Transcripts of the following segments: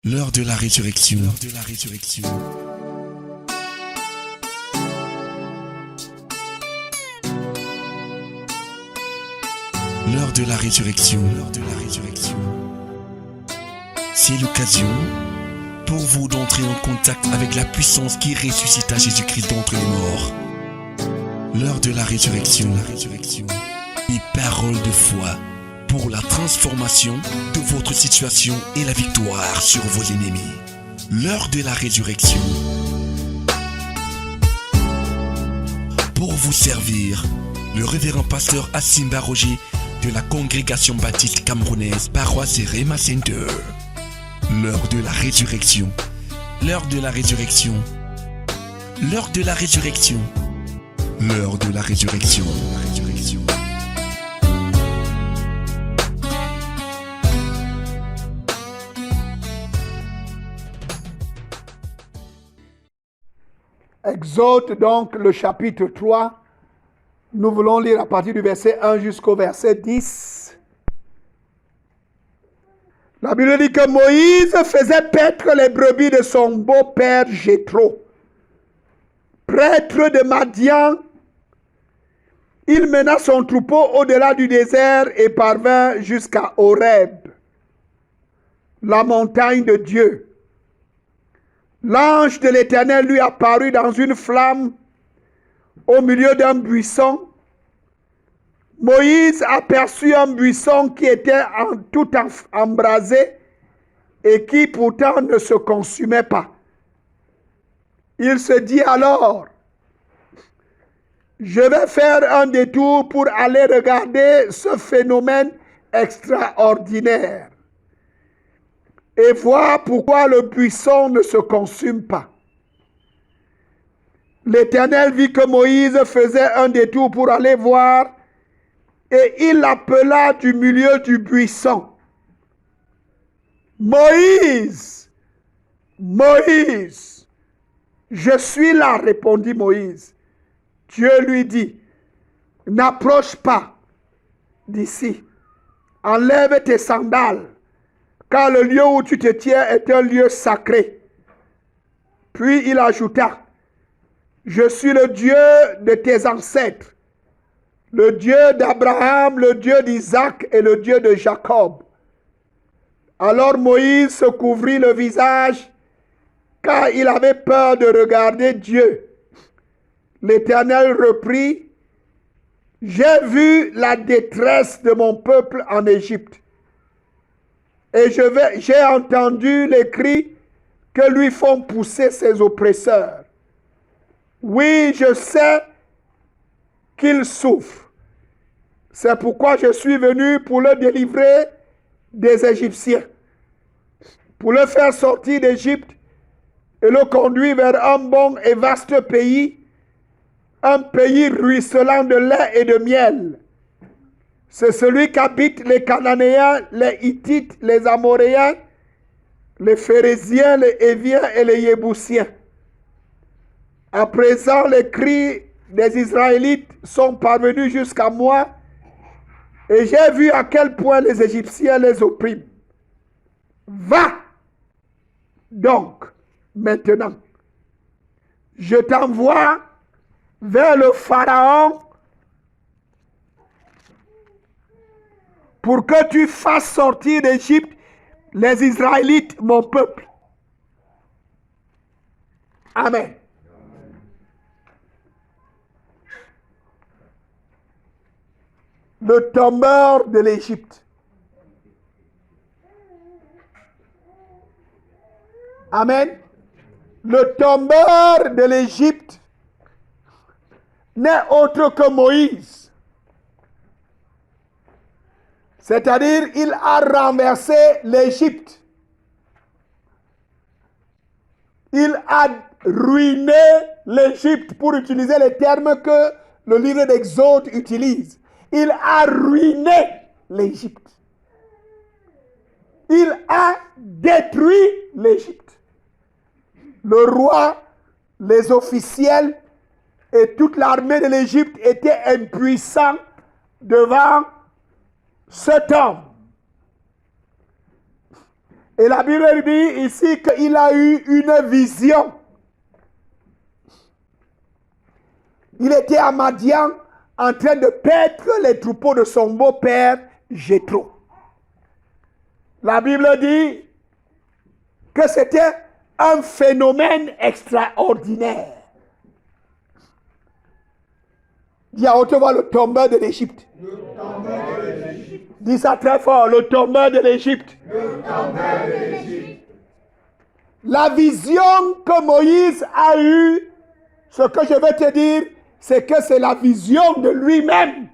L'heure de la résurrection. L'heure de la résurrection. L'heure de la résurrection. L'heure de la résurrection. C'est l'occasion pour vous d'entrer en contact avec la puissance qui ressuscita Jésus-Christ d'entre les morts. L'heure de la résurrection. La résurrection. Et parole de foi pour la transformation de votre situation et la victoire sur vos ennemis. L'heure de la résurrection. Pour vous servir, le révérend pasteur Asimba Roger de la congrégation baptiste camerounaise Paroisse Rema Center. L'heure de la résurrection. L'heure de la résurrection. L'heure de la résurrection. L'heure de la résurrection. La résurrection. Exode donc le chapitre 3. Nous voulons lire à partir du verset 1 jusqu'au verset 10. La Bible dit que Moïse faisait paître les brebis de son beau-père Jéthro, prêtre de Madian. Il mena son troupeau au-delà du désert et parvint jusqu'à Horeb, la montagne de Dieu. L'ange de l'Éternel lui apparut dans une flamme au milieu d'un buisson. Moïse aperçut un buisson qui était tout embrasé et qui pourtant ne se consumait pas. Il se dit alors, je vais faire un détour pour aller regarder ce phénomène extraordinaire et voir pourquoi le buisson ne se consume pas. L'Éternel vit que Moïse faisait un détour pour aller voir et il l'appela du milieu du buisson. Moïse, Moïse, je suis là, répondit Moïse. Dieu lui dit, n'approche pas d'ici, enlève tes sandales, car le lieu où tu te tiens est un lieu sacré. Puis il ajouta, je suis le Dieu de tes ancêtres, le Dieu d'Abraham, le Dieu d'Isaac et le Dieu de Jacob. Alors Moïse se couvrit le visage, car il avait peur de regarder Dieu. L'Éternel reprit, j'ai vu la détresse de mon peuple en Égypte. Et j'ai entendu les cris que lui font pousser ses oppresseurs. Oui, je sais qu'il souffre. C'est pourquoi je suis venu pour le délivrer des Égyptiens, pour le faire sortir d'Égypte et le conduire vers un bon et vaste pays, un pays ruisselant de lait et de miel. C'est celui qu'habitent les Cananéens, les Hittites, les Amoréens, les Phérésiens, les Héviens et les Yébousiens. À présent, les cris des Israélites sont parvenus jusqu'à moi et j'ai vu à quel point les Égyptiens les oppriment. Va donc maintenant. Je t'envoie vers le Pharaon pour que tu fasses sortir d'Égypte les Israélites, mon peuple. Amen. Le tombeur de l'Égypte. Amen. Le tombeur de l'Égypte n'est autre que Moïse. C'est-à-dire, il a renversé l'Égypte. Il a ruiné l'Égypte, pour utiliser les termes que le livre d'Exode utilise. Il a ruiné l'Égypte. Il a détruit l'Égypte. Le roi, les officiels et toute l'armée de l'Égypte étaient impuissants devant cet homme. Et la Bible dit ici qu'il a eu une vision. Il était à Madian en train de paître les troupeaux de son beau-père Jéthro. La Bible dit que c'était un phénomène extraordinaire. Dis à haute voix, le tombeur de l'Égypte. Dis ça très fort, le tombeur de l'Égypte. La vision que Moïse a eue, ce que je vais te dire, c'est que c'est la vision de lui-même.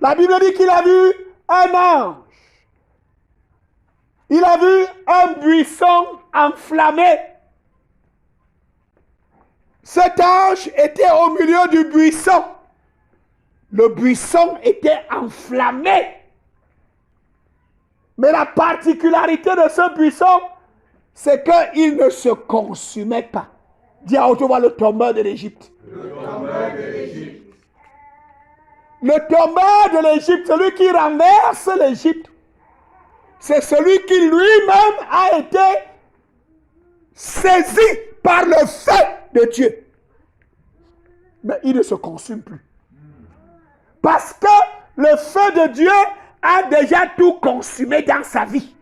La Bible dit qu'il a vu un ange. Il a vu un buisson enflammé. Cet ange était au milieu du buisson. Le buisson était enflammé. Mais la particularité de ce buisson, c'est qu'il ne se consumait pas. Dis à haute voix, le tombeur de l'Égypte. Le tombeur de l'Égypte. Le tombeur de l'Égypte, celui qui renverse l'Égypte, c'est celui qui lui-même a été saisi par le feu de Dieu. Mais il ne se consume plus. Parce que le feu de Dieu a déjà tout consumé dans sa vie.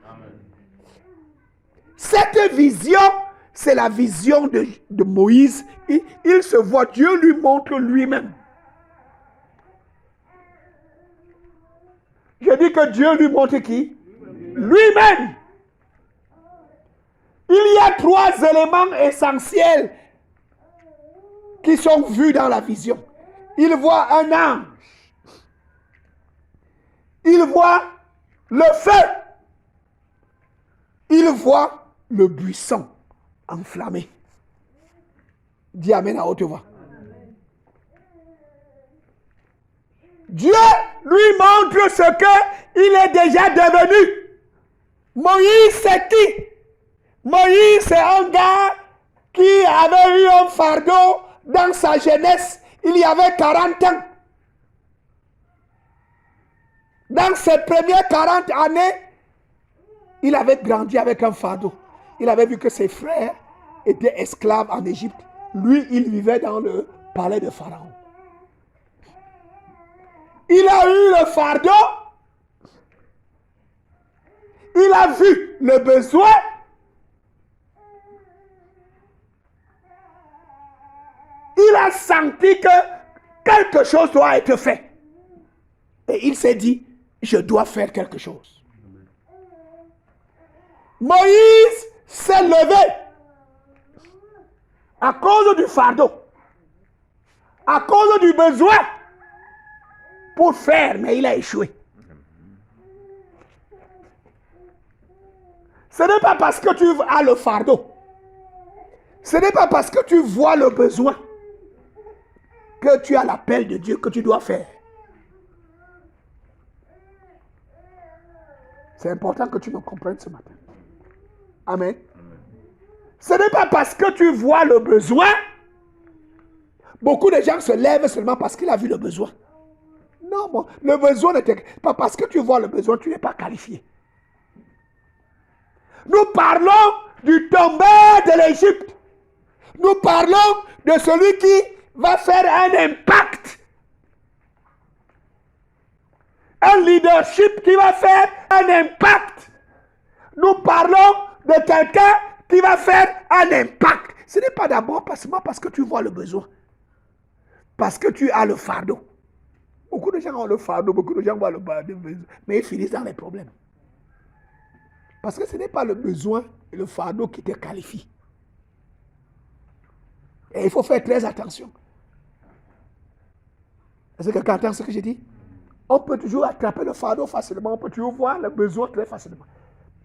Cette vision, c'est la vision de Moïse. Il se voit, Dieu lui montre lui-même. Je dis que Dieu lui montre qui? Lui-même. Il y a 3 éléments essentiels qui sont vus dans la vision. Il voit un ange. Il voit le feu. Il voit le buisson enflammé. Dis amen à haute voix. Dieu lui montre ce qu'il est déjà devenu. Moïse, c'est qui? Moïse, c'est un gars qui avait eu un fardeau dans sa jeunesse. Il y avait 40 ans. Dans ses premières 40 années, il avait grandi avec un fardeau. Il avait vu que ses frères étaient esclaves en Égypte. Lui, il vivait dans le palais de Pharaon. Il a eu le fardeau. Il a vu le besoin. Il a senti que quelque chose doit être fait. Et il s'est dit, je dois faire quelque chose. Moïse s'est levé à cause du fardeau, à cause du besoin pour faire, mais il a échoué. Ce n'est pas parce que tu as le fardeau, ce n'est pas parce que tu vois le besoin que tu as l'appel de Dieu que tu dois faire. C'est important que tu me comprennes ce matin. Amen. Ce n'est pas parce que tu vois le besoin. Beaucoup de gens se lèvent seulement parce qu'il a vu le besoin. Non, le besoin n'était pas parce que tu vois le besoin, tu n'es pas qualifié. Nous parlons du tombeur de l'Égypte. Nous parlons de celui qui va faire un impact. Un leadership qui va faire un impact. Nous parlons de quelqu'un qui va faire un impact. Ce n'est pas d'abord parce que tu vois le besoin. Parce que tu as le fardeau. Beaucoup de gens ont le fardeau, beaucoup de gens voient le fardeau, mais ils finissent dans les problèmes. Parce que ce n'est pas le besoin et le fardeau qui te qualifient. Et il faut faire très attention. Est-ce que quelqu'un entend ce que j'ai dit? On peut toujours attraper le fardeau facilement, on peut toujours voir le besoin très facilement.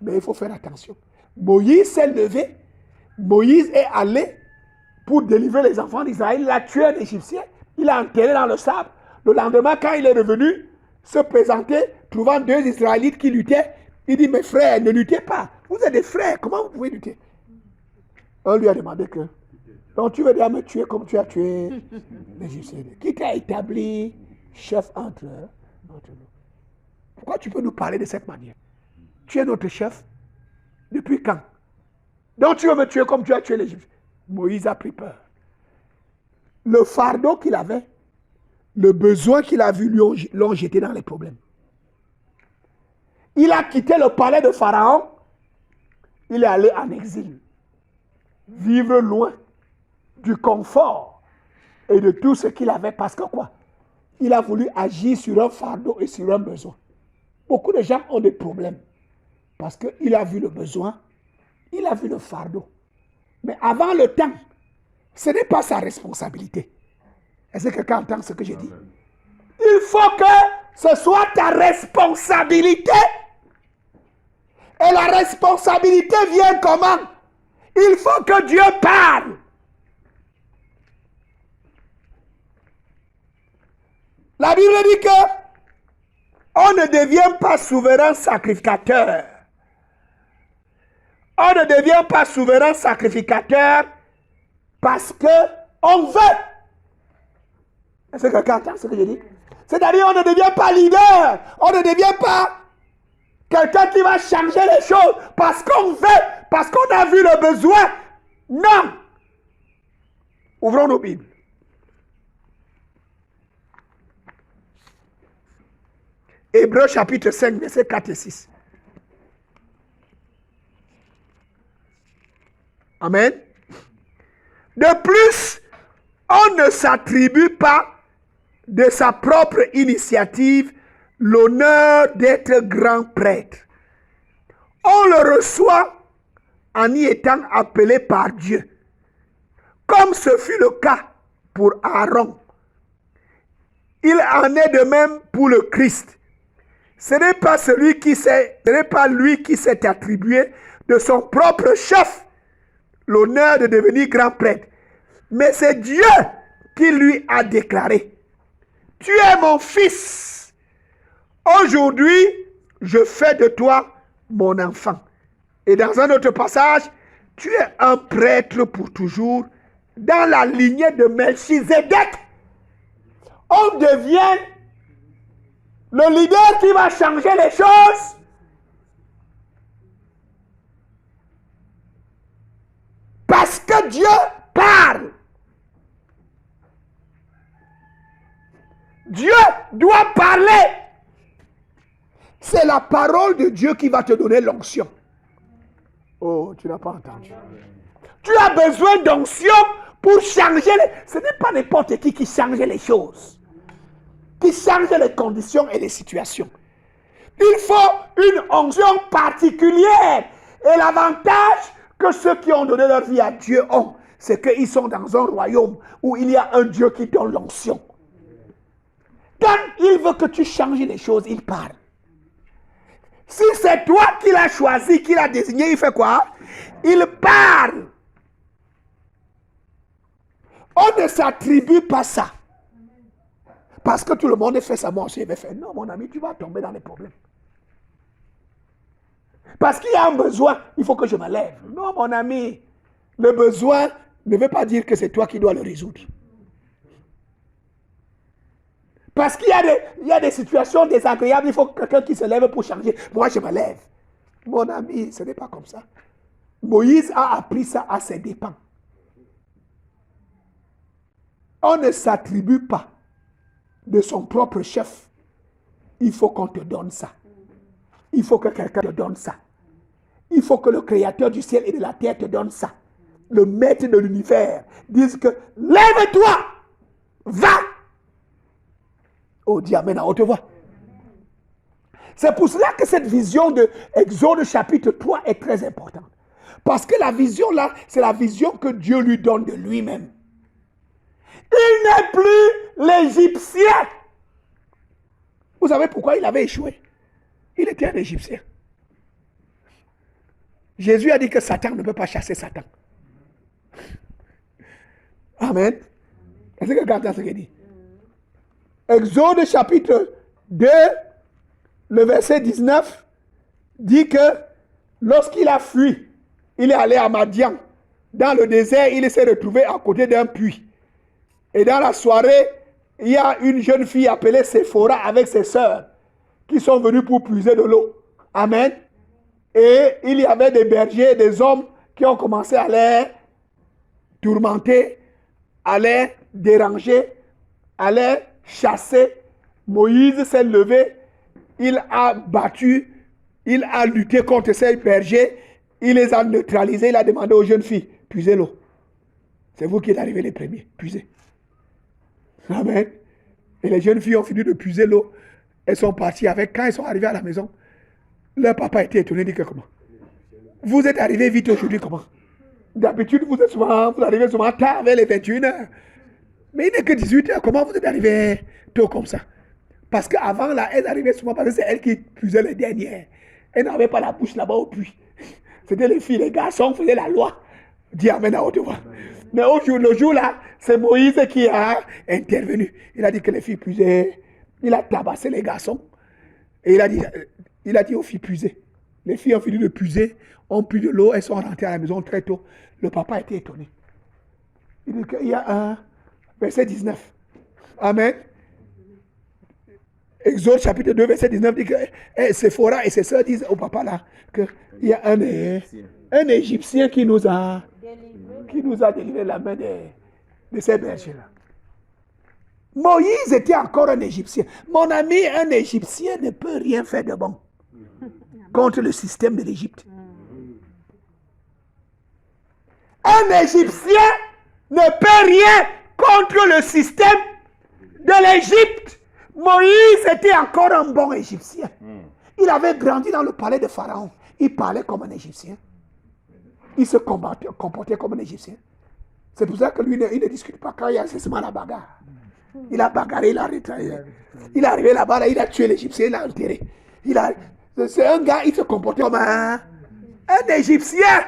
Mais il faut faire attention. Moïse s'est levé, Moïse est allé pour délivrer les enfants d'Israël, il a tué un Égyptien, il l'a enterré dans le sable. Le lendemain, quand il est revenu, se présenter, trouvant 2 Israélites qui luttaient, il dit, mes frères, ne luttez pas. Vous êtes des frères, comment vous pouvez lutter? On lui a demandé que, donc tu veux dire me tuer comme tu as tué l'Égyptien. Qui t'a établi chef entre nous? Pourquoi tu peux nous parler de cette manière? Tu es notre chef. Depuis quand? Donc tu veux me tuer comme tu as tué l'Égypte. Moïse a pris peur. Le fardeau qu'il avait, le besoin qu'il a vu, l'ont jeté dans les problèmes. Il a quitté le palais de Pharaon. Il est allé en exil. Vivre loin du confort et de tout ce qu'il avait. Parce que quoi? Il a voulu agir sur un fardeau et sur un besoin. Beaucoup de gens ont des problèmes. Parce qu'il a vu le besoin, il a vu le fardeau. Mais avant le temps, ce n'est pas sa responsabilité. Est-ce que quelqu'un entend ce que je dis? Il faut que ce soit ta responsabilité. Et la responsabilité vient comment? Il faut que Dieu parle. La Bible dit que on ne devient pas souverain sacrificateur. On ne devient pas souverain sacrificateur parce qu'on veut. Est-ce que quelqu'un entend ce que je dis? C'est-à-dire on ne devient pas leader. On ne devient pas quelqu'un qui va changer les choses parce qu'on veut, parce qu'on a vu le besoin. Non. Ouvrons nos Bibles. Hébreux chapitre 5, versets 4 et 6. Amen. De plus, on ne s'attribue pas de sa propre initiative l'honneur d'être grand prêtre. On le reçoit en y étant appelé par Dieu, comme ce fut le cas pour Aaron. Il en est de même pour le Christ. Ce n'est pas lui qui s'est attribué de son propre chef l'honneur de devenir grand prêtre, mais c'est Dieu qui lui a déclaré: tu es mon fils. Aujourd'hui, je fais de toi mon enfant. Et dans un autre passage, tu es un prêtre pour toujours dans la lignée de Melchizedek. On devient le leader qui va changer les choses. Parce que Dieu parle. Dieu doit parler. C'est la parole de Dieu qui va te donner l'onction. Oh, tu n'as pas entendu. Tu as besoin d'onction pour changer. Ce n'est pas n'importe qui change les choses. Qui change les conditions et les situations. Il faut une onction particulière. Et l'avantage que ceux qui ont donné leur vie à Dieu ont, c'est qu'ils sont dans un royaume où il y a un Dieu qui donne l'onction. Quand il veut que tu changes les choses, il parle. Si c'est toi qui l'as choisi, qui l'as désigné, il fait quoi? Il parle. On ne s'attribue pas ça. Parce que tout le monde fait ça, moi aussi je vais faire. Non, mon ami, tu vas tomber dans les problèmes. Parce qu'il y a un besoin, il faut que je me lève. Non, mon ami, le besoin ne veut pas dire que c'est toi qui dois le résoudre. Parce qu'il y a des situations désagréables, il faut quelqu'un qui se lève pour changer. Moi, je me lève. Mon ami, ce n'est pas comme ça. Moïse a appris ça à ses dépens. On ne s'attribue pas de son propre chef. Il faut qu'on te donne ça. Il faut que quelqu'un te donne ça. Il faut que le créateur du ciel et de la terre te donne ça. Le maître de l'univers dise que lève-toi, va. Oh, dis amen à haute voix. C'est pour cela que cette vision de Exode chapitre 3 est très importante. Parce que la vision là, c'est la vision que Dieu lui donne de lui-même. Il n'est plus l'Égyptien. Vous savez pourquoi il avait échoué? Il était un Égyptien. Jésus a dit que Satan ne peut pas chasser Satan. Amen. Est-ce que quelqu'un entend ce qu'il dit? Exode chapitre 2, le verset 19, dit que lorsqu'il a fui, il est allé à Madian. Dans le désert, il s'est retrouvé à côté d'un puits. Et dans la soirée, il y a une jeune fille appelée Séphora avec ses sœurs qui sont venus pour puiser de l'eau. Amen. Et il y avait des bergers, des hommes qui ont commencé à les tourmenter, à les déranger, à les chasser. Moïse s'est levé, il a battu, il a lutté contre ces bergers, il les a neutralisés, il a demandé aux jeunes filles, puisez l'eau. C'est vous qui êtes arrivés les premiers, puisez. Amen. Et les jeunes filles ont fini de puiser l'eau. Elles sont parties avec. Quand elles sont arrivées à la maison, leur papa était étonné, dit que comment? Vous êtes arrivés vite aujourd'hui, comment? D'habitude, vous arrivez souvent tard, vers les 21 heures. Mais il n'est que 18 heures. Comment vous êtes arrivés tôt comme ça? Parce qu'avant, là, elles arrivaient souvent parce que c'est elles qui puisaient les dernières. Elles n'avaient pas la bouche là-bas au puits. C'était les filles, les garçons faisaient la loi. Dis amen à haute voix. Mais le jour là, c'est Moïse qui a intervenu. Il a dit que les filles puisaient. Il a tabassé les garçons. Et il a dit aux filles puiser. Les filles ont fini de puiser, ont pris de l'eau, elles sont rentrées à la maison très tôt. Le papa était étonné. Il dit qu'il y a un verset 19. Amen. Exode chapitre 2, verset 19 dit que Séphora et ses soeurs disent au papa là qu'il y a un Égyptien qui nous a délivré la main de ces bergers-là. Moïse était encore un Égyptien. Mon ami, un Égyptien ne peut rien faire de bon contre le système de l'Égypte. Un Égyptien ne peut rien contre le système de l'Égypte. Moïse était encore un bon Égyptien. Il avait grandi dans le palais de Pharaon. Il parlait comme un Égyptien. Il se comportait comme un Égyptien. C'est pour ça que lui, il ne discute pas quand il y a cessement la bagarre. Il a bagarré, il a retraité. Il est arrivé là-bas, là, il a tué l'Égyptien, il l'a enterré. C'est un gars, il se comportait comme un Égyptien.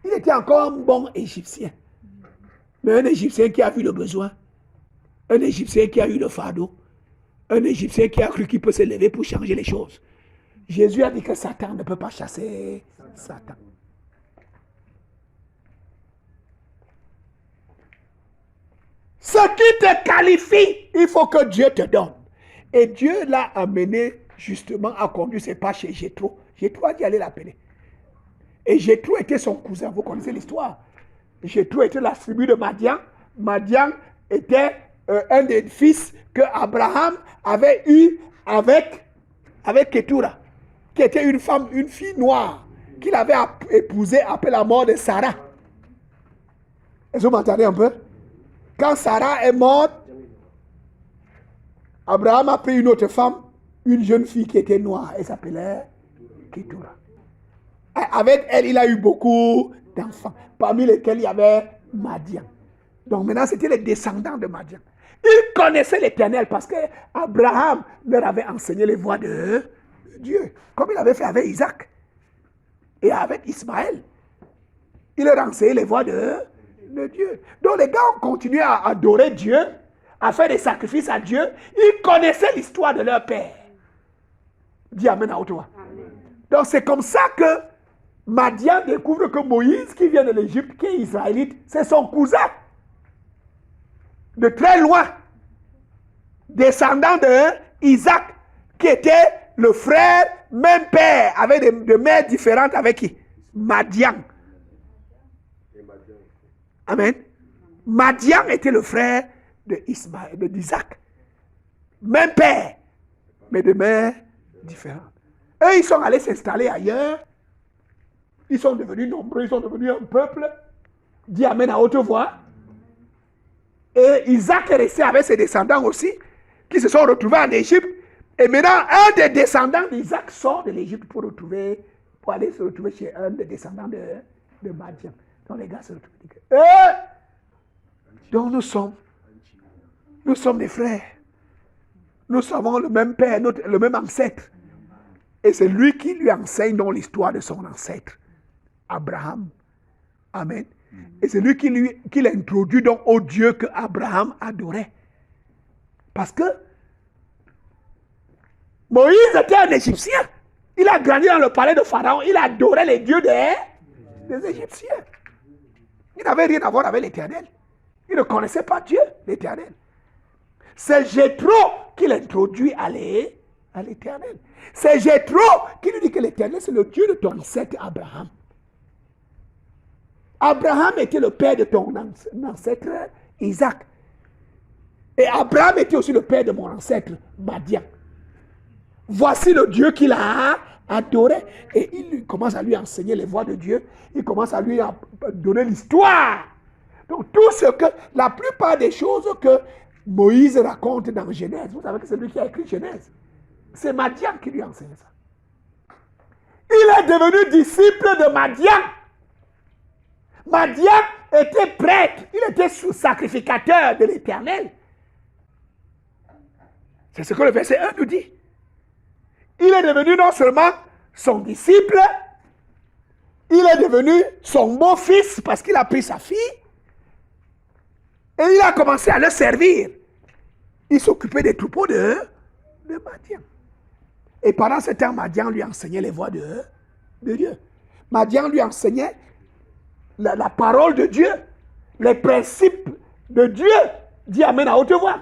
Il était encore un bon Égyptien. Mais un Égyptien qui a vu le besoin. Un Égyptien qui a eu le fardeau. Un Égyptien qui a cru qu'il peut se lever pour changer les choses. Jésus a dit que Satan ne peut pas chasser Satan. Ce qui te qualifie, il faut que Dieu te donne. Et Dieu l'a amené justement à conduire ses pas chez Jéthro. Jéthro a dit aller l'appeler. Et Jéthro était son cousin. Vous connaissez l'histoire. Jéthro était la tribu de Madian. Madian était un des fils que Abraham avait eu avec Ketura, qui était une fille noire, qu'il avait épousée après la mort de Sarah. Est-ce que vous m'entendez un peu? Quand Sarah est morte, Abraham a pris une autre femme, une jeune fille qui était noire. Elle s'appelait Ketura. Avec elle, il a eu beaucoup d'enfants, parmi lesquels il y avait Madian. Donc maintenant, c'était les descendants de Madian. Ils connaissaient l'Éternel parce qu'Abraham leur avait enseigné les voies de Dieu, comme il avait fait avec Isaac et avec Ismaël. Il leur a enseigné les voies de Dieu. Donc les gars ont continué à adorer Dieu, à faire des sacrifices à Dieu. Ils connaissaient l'histoire de leur père. Dis amen à haute voix. Donc c'est comme ça que Madian découvre que Moïse, qui vient de l'Égypte, qui est israélite, c'est son cousin. De très loin. Descendant de Isaac, qui était le frère, même père, avec des mères différentes avec qui? Madian. Amen. Madian était le frère d'Isaac. Même père, mais de mères différentes. Eux, ils sont allés s'installer ailleurs. Ils sont devenus nombreux, ils sont devenus un peuple. Dis amen à haute voix. Et Isaac est resté avec ses descendants aussi, qui se sont retrouvés en Égypte. Et maintenant, un des descendants d'Isaac sort de l'Égypte pour aller se retrouver chez un des descendants de Madian. Donc les gars se retrouvent. Donc nous sommes des frères. Nous avons le même père, le même ancêtre. Et c'est lui qui lui enseigne dans l'histoire de son ancêtre, Abraham. Amen. Et c'est lui qui l'introduit donc au Dieu que Abraham adorait. Parce que Moïse était un Égyptien. Il a grandi dans le palais de Pharaon. Il adorait les dieux des Égyptiens. Il n'avait rien à voir avec l'Éternel. Il ne connaissait pas Dieu, l'Éternel. C'est Jéthro qui l'introduit à l'Éternel. C'est Jéthro qui lui dit que l'Éternel, c'est le Dieu de ton ancêtre Abraham. Abraham était le père de ton ancêtre Isaac. Et Abraham était aussi le père de mon ancêtre Madian. Voici le Dieu qu'il a adoré. Et il commence à lui enseigner les voies de Dieu. Il commence à lui donner l'histoire. Donc tout ce que, la plupart des choses que Moïse raconte dans Genèse, vous savez que c'est lui qui a écrit Genèse. C'est Madian qui lui enseigne ça. Il est devenu disciple de Madian. Madian était prêtre. Il était sacrificateur de l'Éternel. C'est ce que le verset 1 nous dit. Il est devenu non seulement son disciple, il est devenu son beau-fils parce qu'il a pris sa fille et il a commencé à le servir. Il s'occupait des troupeaux de Madian. Et pendant ce temps, Madian lui enseignait les voies de Dieu. Madian lui enseignait la parole de Dieu, les principes de Dieu. Dis Amen à haute voix.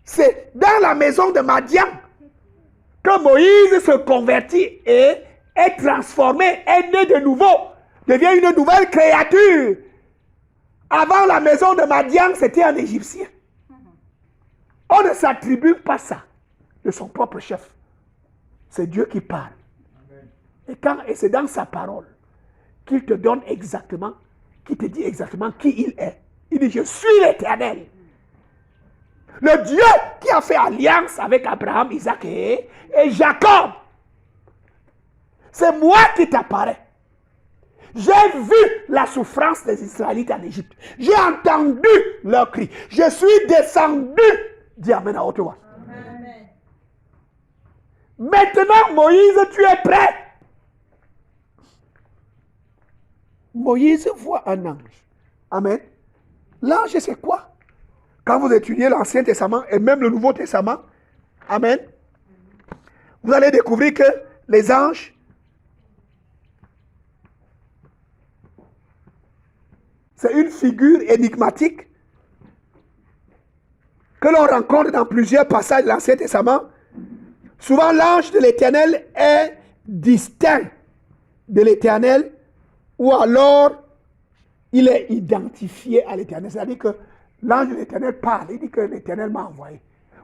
C'est dans la maison de Madian que Moïse se convertit et est transformé, est né de nouveau, devient une nouvelle créature. Avant la maison de Madian, c'était un Égyptien. On ne s'attribue pas ça de son propre chef. C'est Dieu qui parle. Et c'est dans sa parole qu'il te donne exactement, qui te dit exactement qui il est. Il dit, je suis l'Éternel. Le Dieu qui a fait alliance avec Abraham, Isaac et Jacob. C'est moi qui t'apparais. J'ai vu la souffrance des Israélites en Égypte. J'ai entendu leur cri. Je suis descendu. Dis Amen à haute voix. Maintenant, Moïse, tu es prêt. Moïse voit un ange. Amen. L'ange, c'est quoi? Quand vous étudiez l'Ancien Testament et même le Nouveau Testament, amen, vous allez découvrir que les anges, c'est une figure énigmatique que l'on rencontre dans plusieurs passages de l'Ancien Testament. Souvent, l'ange de l'Éternel est distinct de l'Éternel ou alors il est identifié à l'Éternel. C'est-à-dire que l'ange de l'Éternel parle, il dit que l'Éternel m'a envoyé.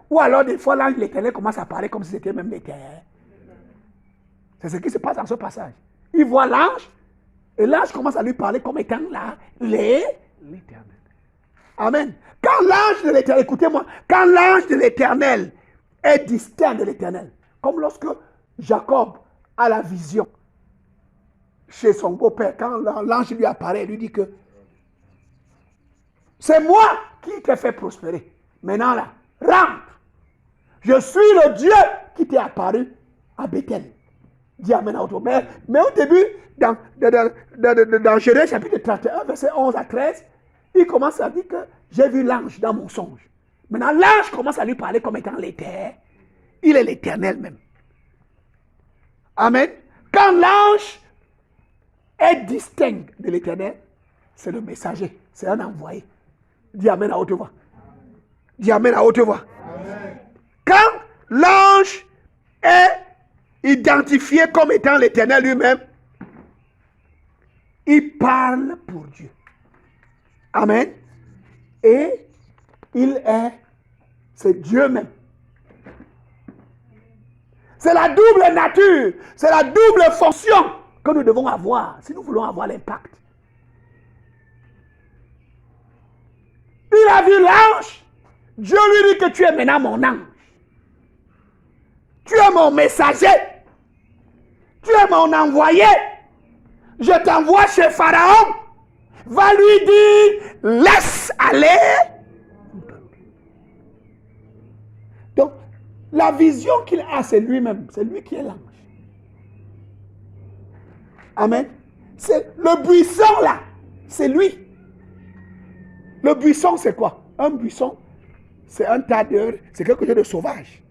Ou alors des fois l'ange de l'Éternel commence à parler comme si c'était même l'Éternel. C'est ce qui se passe dans ce passage. Il voit l'ange et l'ange commence à lui parler comme étant là, l'Éternel. Amen. Quand l'ange de l'Éternel, écoutez-moi, quand l'ange de l'Éternel est distinct de l'Éternel, comme lorsque Jacob a la vision chez son beau-père, quand l'ange lui apparaît, il lui dit que c'est moi qui t'ai fait prospérer. Maintenant là, rentre. Je suis le Dieu qui t'est apparu à Bethel. Dis Amen à autre. Mais au début, dans Genèse chapitre 31, verset 11 à 13, il commence à dire que j'ai vu l'ange dans mon songe. Maintenant, l'ange commence à lui parler comme étant l'Éternel. Il est l'Éternel même. Amen. Quand l'ange est distinct de l'Éternel, c'est le messager, c'est un envoyé. Dis Amen à haute voix. Dis Amen à haute voix. Amen. Quand l'ange est identifié comme étant l'Éternel lui-même, il parle pour Dieu. Amen. Et c'est Dieu même. C'est la double nature, c'est la double fonction que nous devons avoir si nous voulons avoir l'impact. Il a vu l'ange. Dieu lui dit que tu es maintenant mon ange. Tu es mon messager. Tu es mon envoyé. Je t'envoie chez Pharaon. Va lui dire, laisse aller. Donc, la vision qu'il a, c'est lui-même. C'est lui qui est l'ange. Amen. C'est le buisson là. C'est lui. Le buisson, c'est quoi? Un buisson, c'est un tas d'heures, c'est quelque chose de sauvage.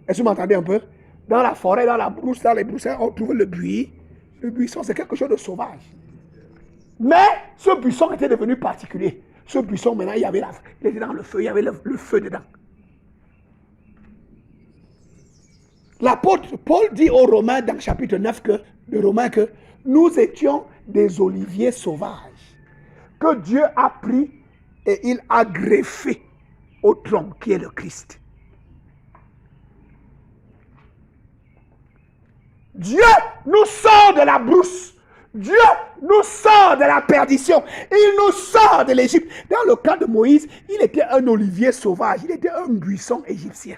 Est-ce que vous m'entendez un peu? Dans la forêt, dans la brousse, dans les broussailles, on trouve le buis. Le buisson, c'est quelque chose de sauvage. Mais ce buisson était devenu particulier. Ce buisson, maintenant, il était dans le feu, il y avait le feu dedans. L'apôtre Paul dit aux Romains dans chapitre 9 de Romains que nous étions des oliviers sauvages que Dieu a pris et il a greffé au tronc qui est le Christ. Dieu nous sort de la brousse. Dieu nous sort de la perdition. Il nous sort de l'Égypte. Dans le cas de Moïse, il était un olivier sauvage. Il était un buisson égyptien.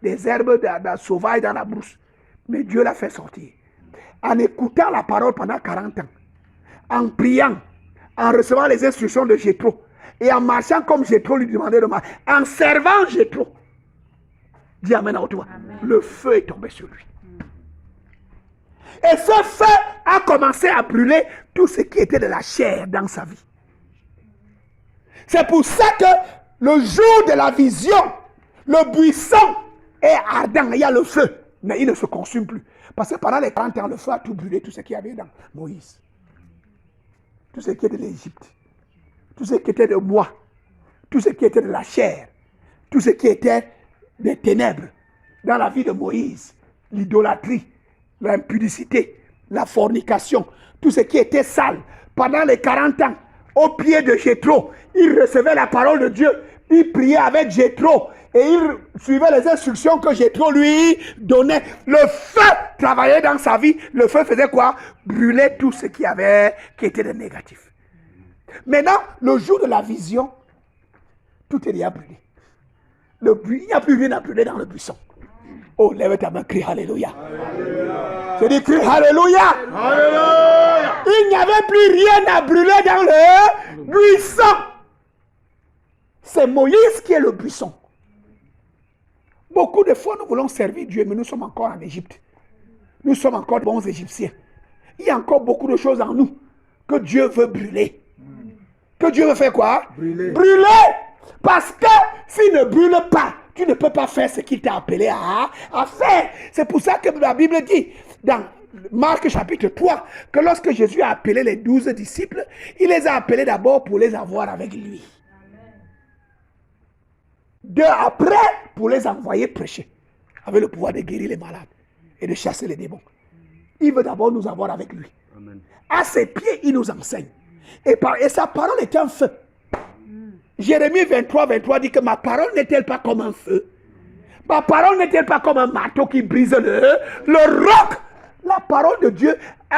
Des herbes sauvages dans la brousse. Mais Dieu l'a fait sortir. En écoutant la parole pendant 40 ans. En priant. En recevant les instructions de Jéthro. Et en marchant comme Jéthro lui demandait de marcher. En servant Jéthro. Dis amen à toi. Le feu est tombé sur lui. Et ce feu a commencé à brûler tout ce qui était de la chair dans sa vie. C'est pour ça que le jour de la vision, le buisson est ardent, il y a le feu, mais il ne se consume plus. Parce que pendant les 40 ans, le feu a tout brûlé, tout ce qu'il y avait dans Moïse. Tout ce qui était de l'Égypte, tout ce qui était de moi, tout ce qui était de la chair, tout ce qui était des ténèbres dans la vie de Moïse, l'idolâtrie, l'impudicité, la fornication, tout ce qui était sale. Pendant les 40 ans, au pied de Jéthro, il recevait la parole de Dieu, il priait avec Jéthro et il suivait les instructions que Jéthro lui donnait. Le feu travaillait dans sa vie. Le feu faisait quoi? Brûler tout ce qui était de négatif. Maintenant, le jour de la vision, tout est déjà brûlé. Il n'y a plus rien à brûler dans le buisson. Oh, lève ta main, crie Alléluia. Je dis crie Alléluia. Alléluia. Il n'y avait plus rien à brûler dans le buisson. C'est Moïse qui est le buisson. Beaucoup de fois, nous voulons servir Dieu, mais nous sommes encore en Égypte. Nous sommes encore de bons Égyptiens. Il y a encore beaucoup de choses en nous que Dieu veut brûler. Que Dieu veut faire quoi? Brûler. Parce que s'il ne brûle pas, tu ne peux pas faire ce qu'il t'a appelé à faire. C'est pour ça que la Bible dit, dans Marc chapitre 3, que lorsque Jésus a appelé les 12 disciples, il les a appelés d'abord pour les avoir avec lui. Deux après, pour les envoyer prêcher, avec le pouvoir de guérir les malades et de chasser les démons. Il veut d'abord nous avoir avec lui. Amen. À ses pieds, il nous enseigne. Et sa parole est un feu. Jérémie 23 dit que ma parole n'est-elle pas comme un feu? Ma parole n'est-elle pas comme un marteau qui brise le roc? La parole de Dieu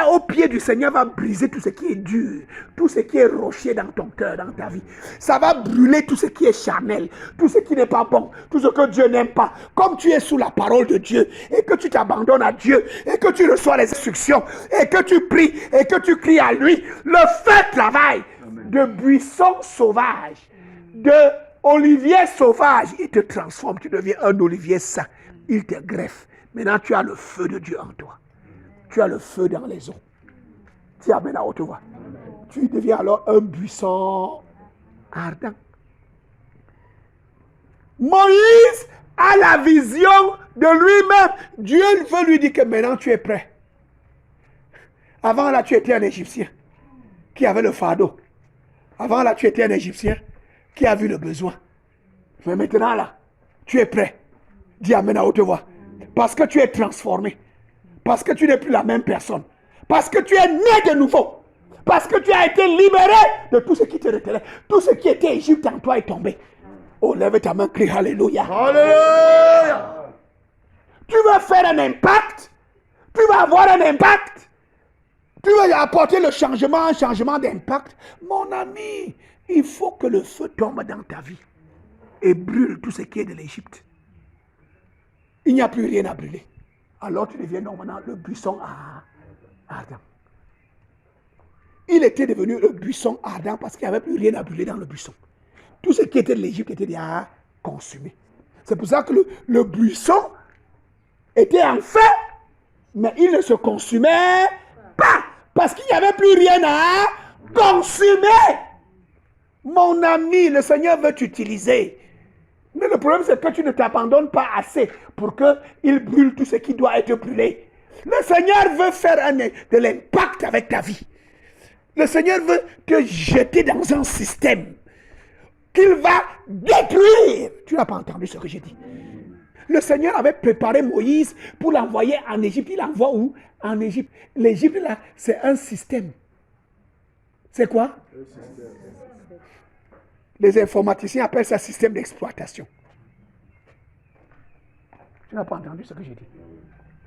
au pied du Seigneur va briser tout ce qui est dur, tout ce qui est rocher dans ton cœur, dans ta vie. Ça va brûler tout ce qui est charnel, tout ce qui n'est pas bon, tout ce que Dieu n'aime pas. Comme tu es sous la parole de Dieu et que tu t'abandonnes à Dieu et que tu reçois les instructions et que tu pries et que tu cries à lui, le feu travaille. Amen. De buissons sauvages, de olivier sauvage, il te transforme, tu deviens un olivier saint, il te greffe. Maintenant tu as le feu de Dieu en toi. Tu as le feu dans les eaux. Tu amènes à haute voix. Tu deviens alors un buisson ardent. Moïse a la vision de lui-même. Dieu veut lui dire que maintenant tu es prêt. Avant là, tu étais un Égyptien qui avait le fardeau. Avant là, tu étais un Égyptien qui a vu le besoin. Mais maintenant là, tu es prêt. Dis amen à haute voix. Parce que tu es transformé. Parce que tu n'es plus la même personne. Parce que tu es né de nouveau. Parce que tu as été libéré de tout ce qui te retenait. Tout ce qui était Égypte en toi est tombé. Oh, lève ta main, crie Alléluia. Alléluia. Tu vas faire un impact. Tu vas avoir un impact. Tu vas apporter le changement, un changement d'impact. Mon ami, il faut que le feu tombe dans ta vie et brûle tout ce qui est de l'Égypte. Il n'y a plus rien à brûler. Alors tu deviens normalement le buisson ardent. Il était devenu le buisson ardent parce qu'il n'y avait plus rien à brûler dans le buisson. Tout ce qui était de l'Égypte était déjà consumé. C'est pour ça que le buisson était en feu, mais il ne se consumait pas parce qu'il n'y avait plus rien à consumer. Mon ami, le Seigneur veut t'utiliser. Mais le problème, c'est que tu ne t'abandonnes pas assez pour qu'il brûle tout ce qui doit être brûlé. Le Seigneur veut faire de l'impact avec ta vie. Le Seigneur veut te jeter dans un système qu'il va détruire. Tu n'as pas entendu ce que j'ai dit. Le Seigneur avait préparé Moïse pour l'envoyer en Égypte. Il l'envoie où? En Égypte. L'Égypte, là, c'est un système. C'est quoi? Les informaticiens appellent ça système d'exploitation. Tu n'as pas entendu ce que j'ai dit?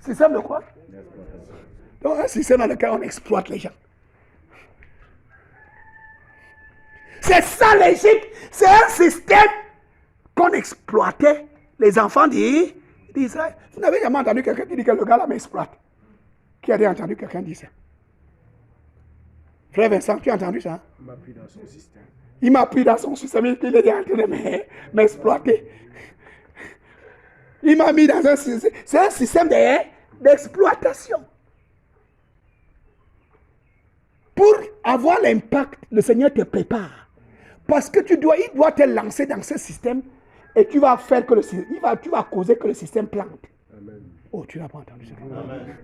Système de quoi? Donc, un système dans lequel on exploite les gens. C'est ça l'Égypte. C'est un système qu'on exploitait les enfants d'Israël. Vous n'avez jamais entendu quelqu'un qui dit que le gars là m'exploite? Qui a entendu quelqu'un dire ça? Frère Vincent, tu as entendu ça? Il m'a pris dans son système. Il m'a pris dans son système, il est en train de m'exploiter. Il m'a mis dans un système. C'est un système d'exploitation. Pour avoir l'impact, le Seigneur te prépare. Parce que il doit te lancer dans ce système et tu vas faire que tu vas causer que le système plante. Amen. Oh, tu n'as pas entendu ça. Amen.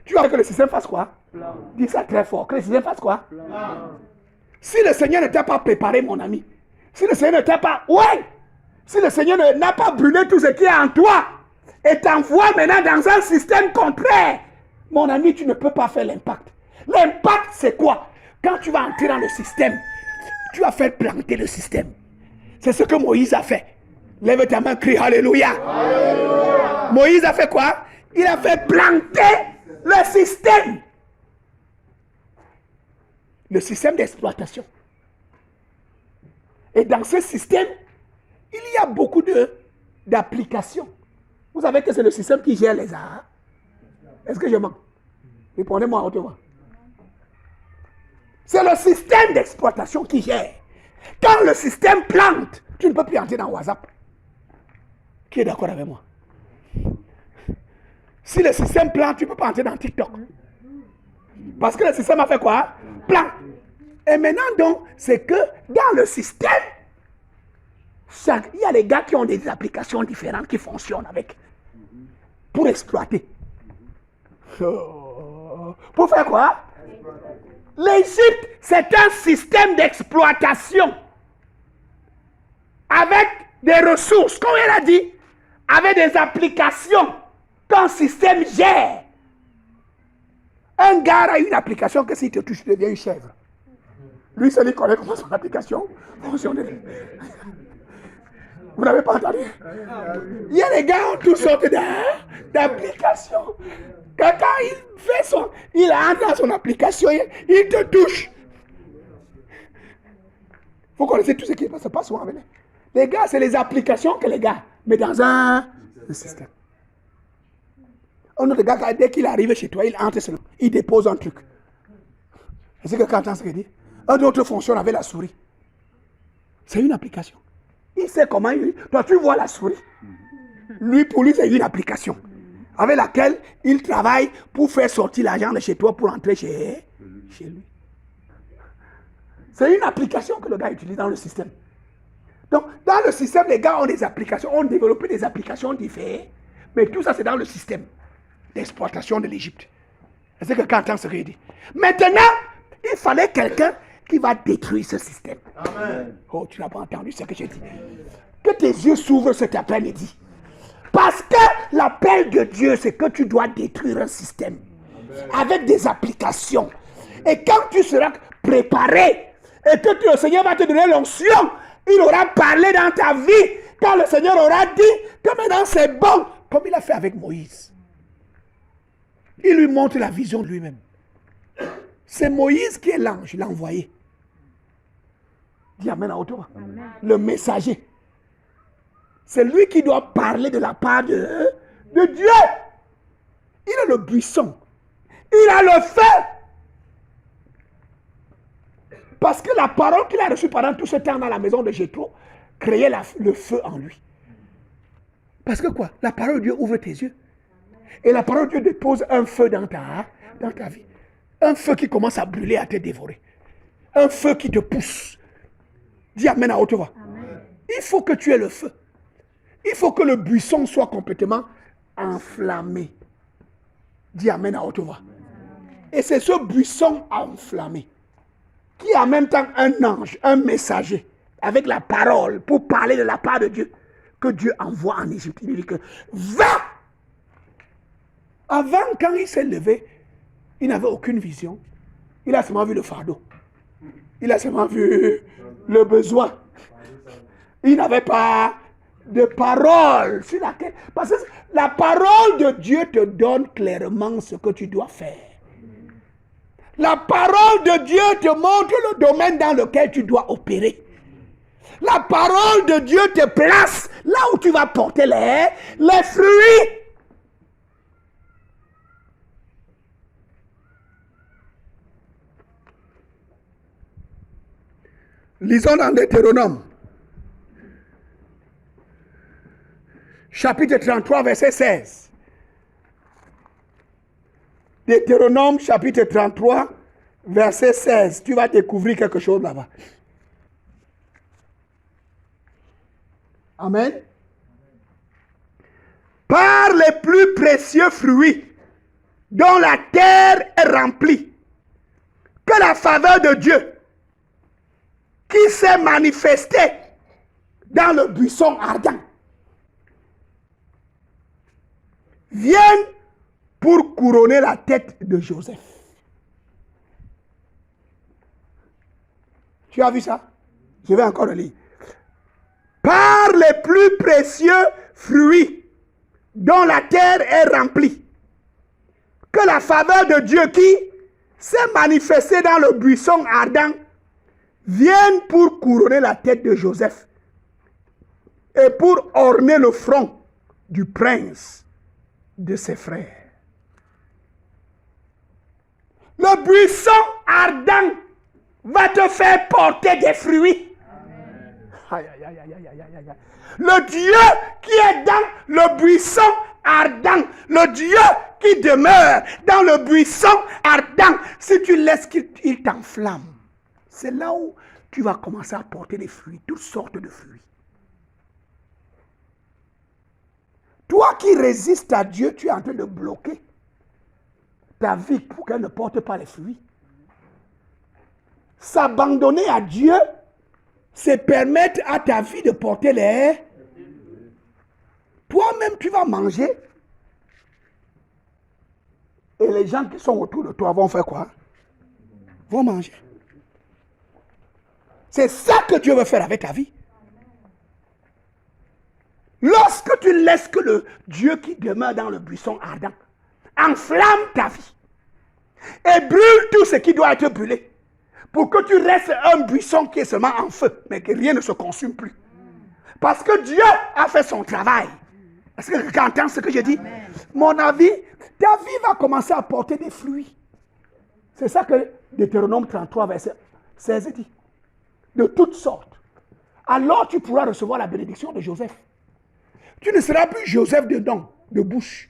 Tu vas faire que le système fasse quoi? Plante. Dis ça très fort. Que le système fasse quoi? Plante. Si le Seigneur ne t'a pas préparé, mon ami, si le Seigneur ne t'a pas... Ouais! Si le Seigneur n'a pas brûlé tout ce qui est en toi et t'envoie maintenant dans un système contraire, mon ami, tu ne peux pas faire l'impact. L'impact, c'est quoi? Quand tu vas entrer dans le système, tu vas faire planter le système. C'est ce que Moïse a fait. Lève ta main, crie Alléluia. Alléluia. Moïse a fait quoi? Il a fait planter le système. Le système d'exploitation. Et dans ce système, il y a beaucoup d'applications. Vous savez que c'est le système qui gère les arts. Est-ce que je mens? Répondez-moi à haute voix. C'est le système d'exploitation qui gère. Quand le système plante, tu ne peux plus entrer dans WhatsApp. Qui est d'accord avec moi? Si le système plante, tu ne peux pas entrer dans TikTok. Parce que le système a fait quoi? Plante. Et maintenant donc, c'est que dans le système, il y a des gars qui ont des applications différentes qui fonctionnent avec. Pour exploiter. Pour faire quoi? L'Égypte, c'est un système d'exploitation. Avec des ressources, comme elle a dit, avec des applications qu'un système gère. Un gars a une application que s'il te touche, tu deviens une chèvre. Lui, seul, il connaît comment son application fonctionne. Vous n'avez pas entendu? Il y a des gars qui ont toutes sortes d'applications. Quand il entre dans son application, il te touche. Vous connaissez tout ce qui se passe souvent. Les gars, c'est les applications que les gars mettent dans un système. Un autre gars, dès qu'il arrive chez toi, il entre, il dépose un truc. C'est que quand on ce qu'il dit, un autre fonctionne avec la souris. C'est une application. Il sait comment toi, tu vois la souris. Lui, pour lui, c'est une application avec laquelle il travaille pour faire sortir l'argent de chez toi pour entrer chez lui. C'est une application que le gars utilise dans le système. Donc, dans le système, les gars ont des applications, ont développé des applications différentes, mais tout ça, c'est dans le système d'exploitation de l'Égypte. C'est que quand on se dit. Maintenant, il fallait quelqu'un qui va détruire ce système. Amen. Oh, tu n'as pas entendu ce que j'ai dit. Que tes yeux s'ouvrent cet après-midi. Parce que l'appel de Dieu, c'est que tu dois détruire un système. Amen. Avec des applications. Et quand tu seras préparé, et que le Seigneur va te donner l'onction, il aura parlé dans ta vie, quand le Seigneur aura dit que maintenant c'est bon, comme il a fait avec Moïse. Il lui montre la vision de lui-même. C'est Moïse qui est l'ange, l'a envoyé. Dis Amen à autour. Le messager. C'est lui qui doit parler de la part de Dieu. Il a le buisson. Il a le feu. Parce que la parole qu'il a reçue pendant tout ce temps dans la maison de Jéthro créait le feu en lui. Parce que quoi? La parole de Dieu ouvre tes yeux. Et la parole de Dieu dépose un feu dans ta vie. Un feu qui commence à brûler, à te dévorer. Un feu qui te pousse. Dis Amen à haute voix. Il faut que tu aies le feu. Il faut que le buisson soit complètement enflammé. Dis Amen à haute voix. Et c'est ce buisson enflammé qui est en même temps un ange, un messager, avec la parole pour parler de la part de Dieu. que Dieu envoie en Égypte. Il lui dit que va. Avant, quand il s'est levé, il n'avait aucune vision. Il a seulement vu le fardeau. Il a seulement vu le besoin. Il n'avait pas de parole sur laquelle... Parce que la parole de Dieu te donne clairement ce que tu dois faire. La parole de Dieu te montre le domaine dans lequel tu dois opérer. La parole de Dieu te place là où tu vas porter les fruits. Lisons dans Deutéronome, chapitre 33, verset 16. Deutéronome, chapitre 33, verset 16. Tu vas découvrir quelque chose là-bas. Amen. Par les plus précieux fruits dont la terre est remplie, que la faveur de Dieu qui s'est manifestée dans le buisson ardent vienne pour couronner la tête de Joseph. Tu as vu ça? Je vais encore le lire. Par les plus précieux fruits dont la terre est remplie, que la faveur de Dieu qui s'est manifestée dans le buisson ardent vienne pour couronner la tête de Joseph et pour orner le front du prince de ses frères. Le buisson ardent va te faire porter des fruits. Aïe, aïe, aïe, aïe, aïe, aïe, aïe. Le Dieu qui est dans le buisson ardent, le Dieu qui demeure dans le buisson ardent, si tu laisses qu'il t'enflamme, c'est là où tu vas commencer à porter des fruits, toutes sortes de fruits. Toi qui résistes à Dieu, tu es en train de bloquer ta vie pour qu'elle ne porte pas les fruits. S'abandonner à Dieu, c'est permettre à ta vie de porter les... Toi-même, tu vas manger. Et les gens qui sont autour de toi vont faire quoi? Vont manger. C'est ça que Dieu veut faire avec ta vie. Lorsque tu laisses que le Dieu qui demeure dans le buisson ardent enflamme ta vie et brûle tout ce qui doit être brûlé, pour que tu restes un buisson qui est seulement en feu, mais que rien ne se consume plus. Parce que Dieu a fait son travail. Est-ce que tu entends ce que je dis? Amen. Mon avis, ta vie va commencer à porter des fruits. C'est ça que Deutéronome 33, verset 16 dit. De toutes sortes. Alors tu pourras recevoir la bénédiction de Joseph. Tu ne seras plus Joseph de dents, de bouche.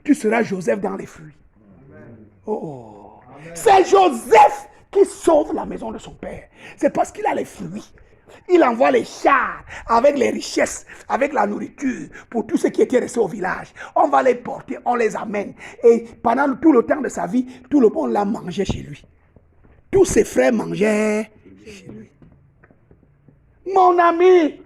Tu seras Joseph dans les fruits. Amen. Oh. C'est Joseph qui sauve la maison de son père. C'est parce qu'il a les fruits. Il envoie les chars avec les richesses, avec la nourriture pour tous ceux qui étaient restés au village. On va les porter, on les amène. Et pendant tout le temps de sa vie, tout le monde l'a mangé chez lui. Tous ses frères mangeaient chez lui. Mon ami,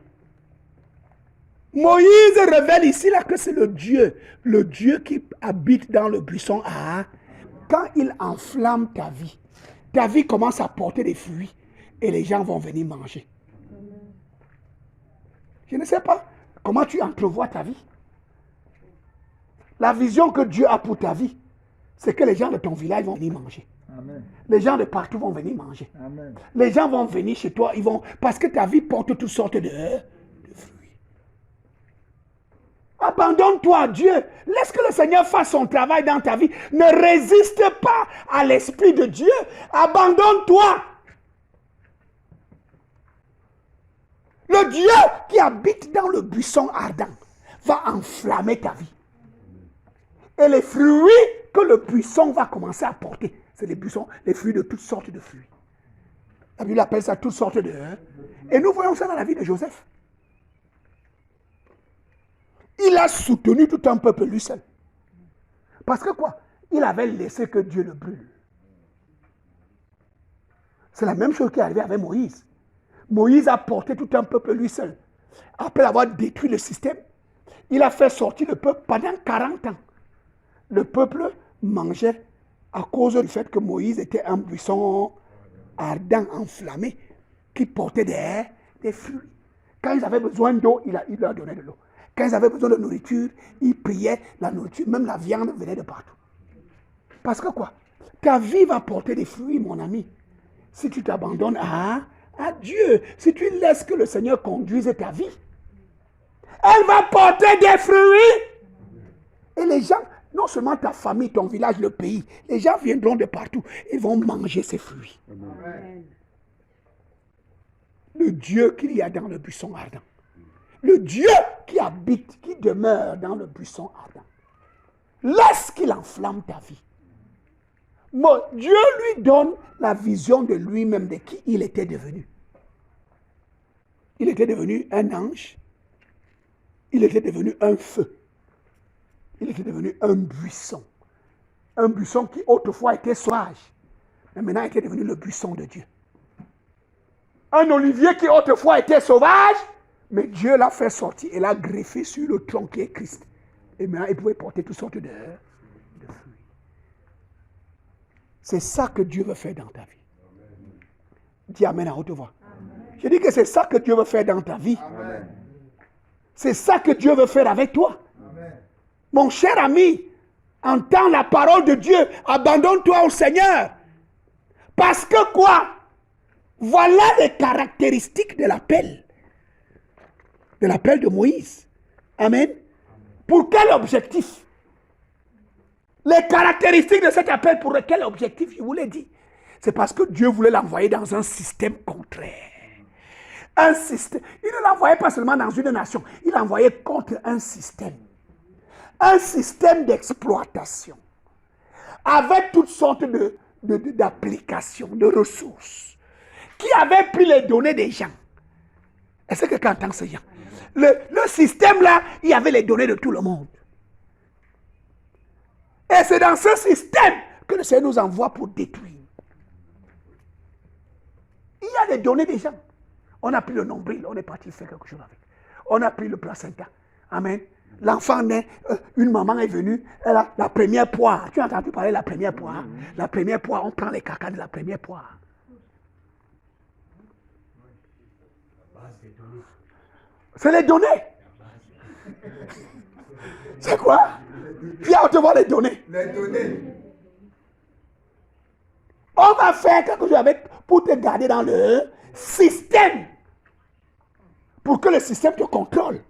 Moïse révèle ici là que c'est le Dieu qui habite dans le buisson. Quand il enflamme ta vie commence à porter des fruits et les gens vont venir manger. Je ne sais pas comment tu entrevois ta vie. La vision que Dieu a pour ta vie, c'est que les gens de ton village vont venir manger. Amen. Les gens de partout vont venir manger. Amen. Les gens vont venir chez toi, parce que ta vie porte toutes sortes de fruits. Abandonne-toi à Dieu. Laisse que le Seigneur fasse son travail dans ta vie. Ne résiste pas à l'Esprit de Dieu. Abandonne-toi. Le Dieu qui habite dans le buisson ardent va enflammer ta vie. Et les fruits que le buisson va commencer à porter, c'est les fruits de toutes sortes de fruits. La Bible appelle ça toutes sortes de... Et nous voyons ça dans la vie de Joseph. Il a soutenu tout un peuple lui seul. Parce que quoi? Il avait laissé que Dieu le brûle. C'est la même chose qui est arrivée avec Moïse. Moïse a porté tout un peuple lui seul. après avoir détruit le système, il a fait sortir le peuple pendant 40 ans. Le peuple mangeait à cause du fait que Moïse était un buisson ardent, enflammé, qui portait des fruits. Quand ils avaient besoin d'eau, il leur donnait de l'eau. Quand ils avaient besoin de nourriture, il priait la nourriture. Même la viande venait de partout. Parce que quoi? Ta vie va porter des fruits, mon ami. Si tu t'abandonnes à Dieu, si tu laisses que le Seigneur conduise ta vie, elle va porter des fruits. Et les gens, non seulement ta famille, ton village, le pays, les gens viendront de partout. Ils vont manger ces fruits. Amen. Le Dieu qu'il y a dans le buisson ardent. Le Dieu qui habite, qui demeure dans le buisson ardent. Laisse qu'il enflamme ta vie. Bon, Dieu lui donne la vision de lui-même, de qui il était devenu. Il était devenu un ange. Il était devenu un feu. Il était devenu un buisson. Un buisson qui autrefois était sauvage. Mais maintenant était devenu le buisson de Dieu. Un olivier qui autrefois était sauvage, mais Dieu l'a fait sortir et l'a greffé sur le tronc qui est Christ. Et maintenant, il pouvait porter toutes sortes de fruits. C'est ça que Dieu veut faire dans ta vie. Amen. Dis Amen à haute voix. Amen. Je dis que c'est ça que Dieu veut faire dans ta vie. Amen. C'est ça que Dieu veut faire avec toi. Amen. Mon cher ami, entends la parole de Dieu. Abandonne-toi au Seigneur. Parce que quoi? Voilà les caractéristiques de l'appel. De l'appel de Moïse. Amen. Pour quel objectif? Les caractéristiques de cet appel, pour quel objectif? Je vous l'ai dit. C'est parce que Dieu voulait l'envoyer dans un système contraire. Un système. Il ne l'envoyait pas seulement dans une nation. Il l'envoyait contre un système. Un système d'exploitation. Avec toutes sortes d'applications, de ressources. Qui avait pris les données des gens. Est-ce que quelqu'un entend ce gens? Le système là, il y avait les données de tout le monde. Et c'est dans ce système que le Seigneur nous envoie pour détruire. Il y a les données des gens. On a pris le nombril, on est parti faire quelque chose avec. On a pris le placenta. Amen. L'enfant naît, une maman est venue, elle a la première poire. Tu as entendu parler de la première poire? La première poire, on prend les cacas de la première poire. C'est les données. C'est quoi? Viens, on te voit les données. Les données. On va faire quelque chose avec pour te garder dans le système. Pour que le système te contrôle.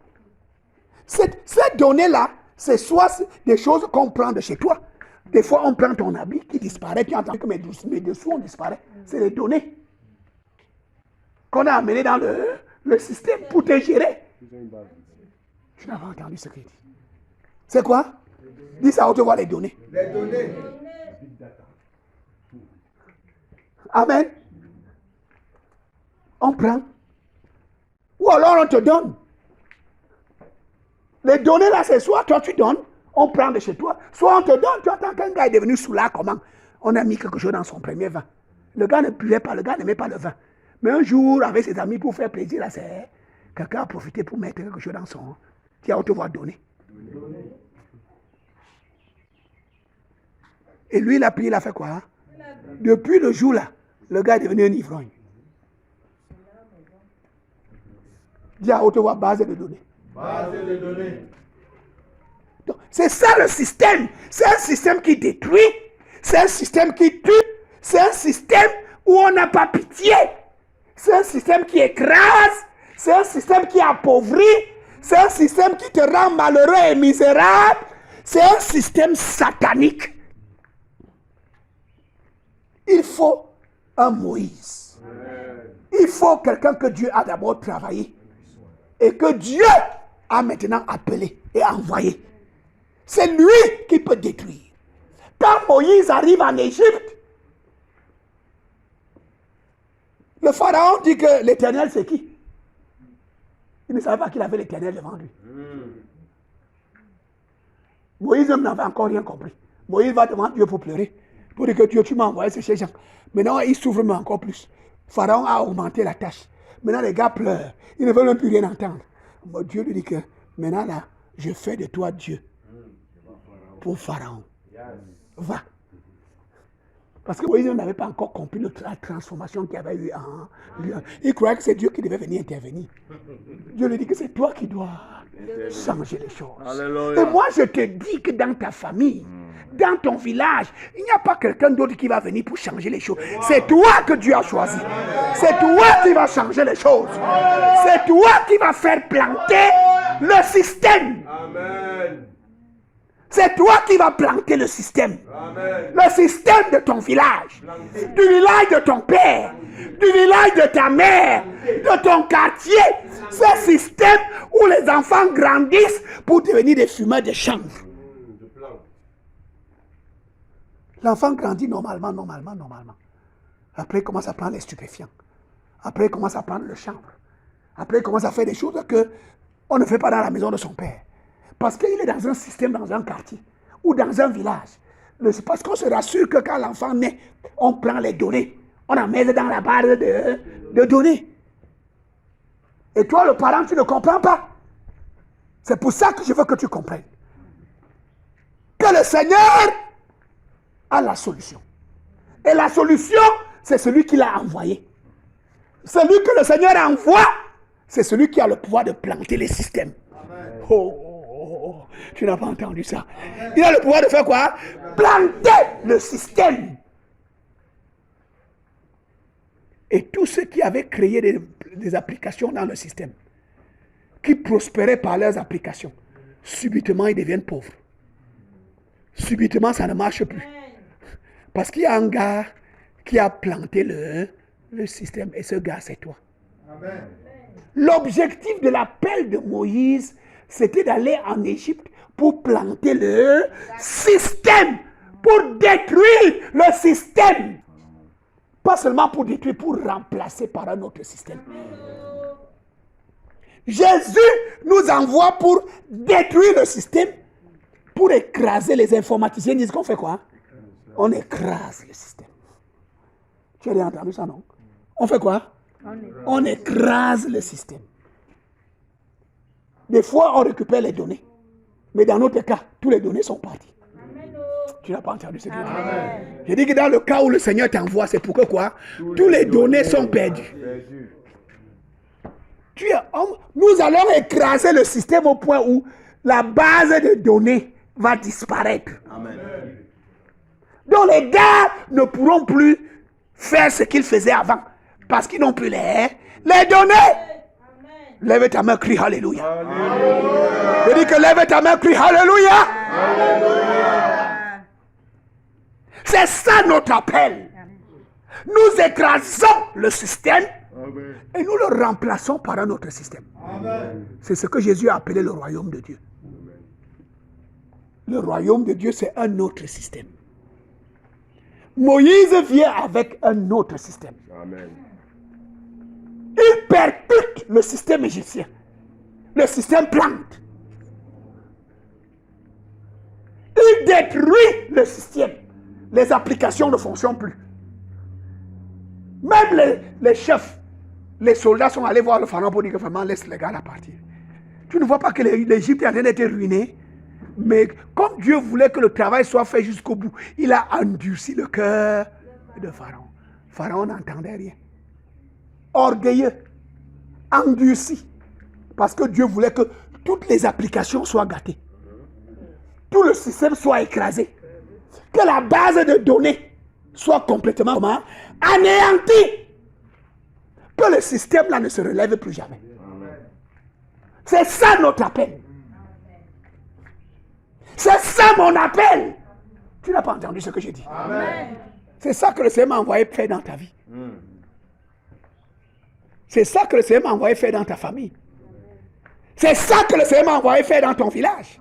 Ces données-là, c'est soit des choses qu'on prend de chez toi. Des fois, on prend ton habit qui disparaît. Tu entends que mes dessous ont disparu. C'est les données qu'on a amenées dans le système pour te gérer. Tu n'as pas entendu ce qu'il dit. C'est quoi? Dis ça, on te voit les données. Les données. Amen. On prend. Ou alors on te donne. Les données là, c'est soit toi tu donnes, on prend de chez toi, soit on te donne. Tu entends qu'un gars est devenu soulard, comment? On a mis quelque chose dans son premier vin. Le gars ne buvait pas, le gars n'aimait pas le vin. Mais un jour, avec ses amis, pour faire plaisir, là, c'est quelqu'un a profité pour mettre quelque chose dans son... Tiens, on te voit donner. Et lui, il a pris, il a fait quoi? Depuis le jour là, le gars est devenu un ivrogne. Dis à haute voix, base de données. Base de données. C'est ça le système. C'est un système qui détruit. C'est un système qui tue. C'est un système où on n'a pas pitié. C'est un système qui écrase. C'est un système qui appauvrit. C'est un système qui te rend malheureux et misérable. C'est un système satanique. Il faut un Moïse. Il faut quelqu'un que Dieu a d'abord travaillé. Et que Dieu a maintenant appelé et envoyé. C'est lui qui peut détruire. Quand Moïse arrive en Égypte, le pharaon dit que l'Éternel c'est qui? Il ne savait pas qu'il avait l'Éternel devant lui. Moïse n'avait encore rien compris. Moïse va devant Dieu pour pleurer. Pour dire que Dieu, tu m'as envoyé ces gens. Maintenant, il souffre encore plus. Pharaon a augmenté la tâche. Maintenant, les gars pleurent. Ils ne veulent même plus rien entendre. Dieu lui dit que maintenant là, je fais de toi Dieu pour Pharaon. Va. Parce que Moïse n'avait pas encore compris la transformation qu'il y avait eu en lui. Il croyait que c'est Dieu qui devait venir intervenir. Dieu lui dit que c'est toi qui dois changer les choses. Alléluia. Et moi, je te dis que dans ta famille, dans ton village, il n'y a pas quelqu'un d'autre qui va venir pour changer les choses. C'est toi que Dieu a choisi. C'est toi qui vas changer les choses. C'est toi qui vas faire planter le système. Amen. C'est toi qui vas planter le système. Amen. Le système de ton village, du village de ton père, du village de ta mère, de ton quartier. Ce système où les enfants grandissent pour devenir des fumeurs de chanvre. L'enfant grandit normalement. Après, il commence à prendre les stupéfiants. Après, il commence à prendre le chanvre. Après, il commence à faire des choses qu'on ne fait pas dans la maison de son père. Parce qu'il est dans un système, dans un quartier ou dans un village. Parce qu'on se rassure que quand l'enfant naît, on prend les données. On en met dans la barre de données. Et toi, le parent, tu ne comprends pas. C'est pour ça que je veux que tu comprennes. Que le Seigneur a la solution. Et la solution, c'est celui qui l'a envoyé. Celui que le Seigneur envoie, c'est celui qui a le pouvoir de planter les systèmes. Amen. Oh, tu n'as pas entendu ça. Amen. Il a le pouvoir de faire quoi? Planter le système. Et tous ceux qui avaient créé des applications dans le système, qui prospéraient par leurs applications, subitement ils deviennent pauvres. Subitement ça ne marche plus. Parce qu'il y a un gars qui a planté le système et ce gars c'est toi. Amen. L'objectif de l'appel de Moïse, c'était d'aller en Égypte pour planter le système, pour détruire le système. Pas seulement pour détruire, pour remplacer par un autre système. Jésus nous envoie pour détruire le système, pour écraser les informaticiens. Ils disent qu'on fait quoi? On écrase le système. Tu as entendu ça, non? On fait quoi? On écrase le système. Des fois, on récupère les données. Mais dans notre cas, toutes les données sont parties. Tu n'as pas entendu ce que je dis. Je dis que dans le cas où le Seigneur t'envoie, c'est pour que quoi? Toutes les données sont perdues. Nous allons écraser le système au point où la base de données va disparaître. Amen. Donc les gars ne pourront plus faire ce qu'ils faisaient avant. Parce qu'ils n'ont plus les données. Amen. Lève ta main, crie Alléluia. Alléluia. Je dis que lève ta main, crie Alléluia. Alléluia. C'est ça notre appel. Nous écrasons le système. Amen. Et nous le remplaçons par un autre système. Amen. C'est ce que Jésus a appelé le royaume de Dieu. Amen. Le royaume de Dieu, c'est un autre système. Moïse vient avec un autre système. Amen. Il percute le système égyptien. Le système plante. Il détruit le système. Les applications ne fonctionnent plus. Même les chefs, les soldats sont allés voir le pharaon pour dire que vraiment laisse les gars là partir. Tu ne vois pas que l'Égypte est en train d'être ruinée? Mais comme Dieu voulait que le travail soit fait jusqu'au bout, il a endurci le cœur de Pharaon. Pharaon n'entendait rien. Orgueilleux, endurci. Parce que Dieu voulait que toutes les applications soient gâtées. Tout le système soit écrasé. Que la base de données soit complètement anéantie. Que le système là ne se relève plus jamais. C'est ça notre appel. C'est ça mon appel. Tu n'as pas entendu ce que j'ai dit. Amen. C'est ça que le Seigneur m'a envoyé faire dans ta vie. C'est ça que le Seigneur m'a envoyé faire dans ta famille. C'est ça que le Seigneur m'a envoyé faire dans ton village.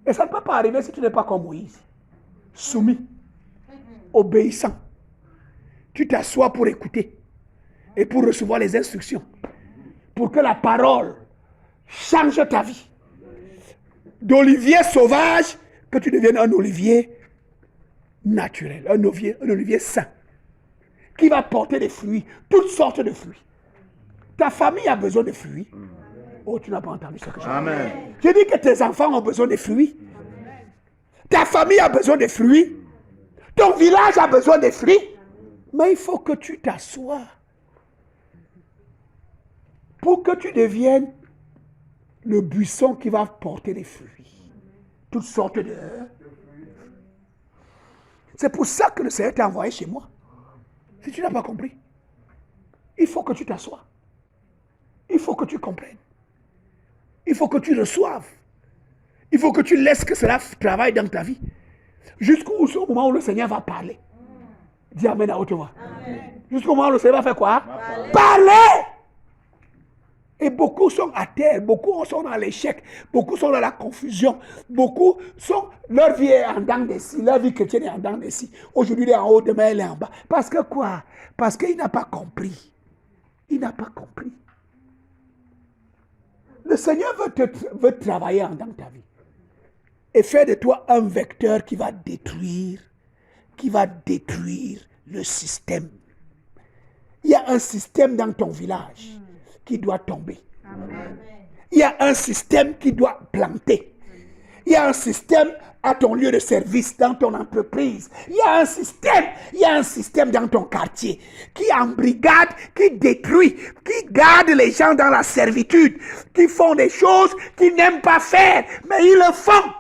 Et ça ne peut pas arriver si tu n'es pas comme Moïse. Soumis, obéissant. Tu t'assois pour écouter et pour recevoir les instructions. Pour que la parole change ta vie. D'olivier sauvage, que tu deviennes un olivier naturel, un olivier sain, qui va porter des fruits, toutes sortes de fruits. Ta famille a besoin de fruits. Oh, tu n'as pas entendu ce que je dis. Amen. Je dis que tes enfants ont besoin de fruits. Ta famille a besoin de fruits. Ton village a besoin de fruits. Mais il faut que tu t'assoies pour que tu deviennes le buisson qui va porter des fruits. Toutes sortes de... C'est pour ça que le Seigneur t'a envoyé chez moi. Si tu n'as pas compris, il faut que tu t'assoies. Il faut que tu comprennes. Il faut que tu reçoives. Il faut que tu laisses que cela travaille dans ta vie. Jusqu'au moment où le Seigneur va parler. Dis Amen à haute voix. Jusqu'au moment où le Seigneur va faire quoi? Parler. Et beaucoup sont à terre, beaucoup sont dans l'échec, beaucoup sont dans la confusion, beaucoup sont, leur vie est en dents de scie, leur vie chrétienne est en dents de scie. Aujourd'hui, il est en haut, demain, il est en bas. Parce que quoi? Parce qu'il n'a pas compris. Il n'a pas compris. Le Seigneur veut travailler dans ta vie et faire de toi un vecteur qui va détruire le système. Il y a un système dans ton village qui doit tomber. Amen. Il y a un système qui doit planter. Il y a un système à ton lieu de service, dans ton entreprise. Il y a un système dans ton quartier qui embrigade, qui détruit, qui garde les gens dans la servitude, qui font des choses qu'ils n'aiment pas faire, mais ils le font.